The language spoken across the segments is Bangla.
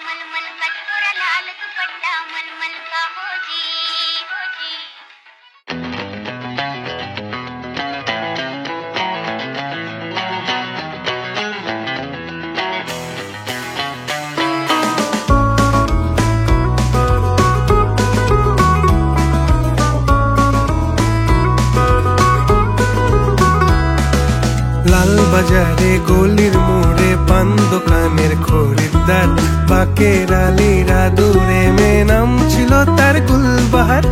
मलमल का छोरा लाल दुपट्टा मलमल का हो जी हो जी। লাল বাজারে গলির মোড়ে পান দোকানের খরিদ্দার, বাকের আলীরা দূরে মেয়ে নাম ছিল তার গুলবাহার।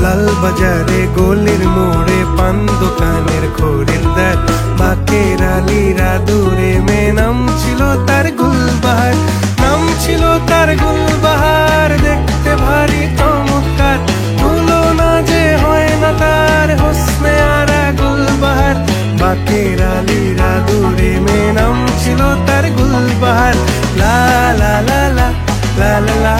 লাল বাজারে গলির মোড়ে পান দোকানের খরিদ্দার, বাকের আলীরা দূরে মেয়ে নাম ছিল তার গুলবাহার। নাম ছিল তার গুলবাহার, দেখতে ভারী চমৎকার, তুলনা যে হয় না তার হোসনে আরা গুলবাহার। বাকের আলীরা দূরে মেয়ে নাম ছিল তার গুলবাহার। লা লা লা লা লা লা লা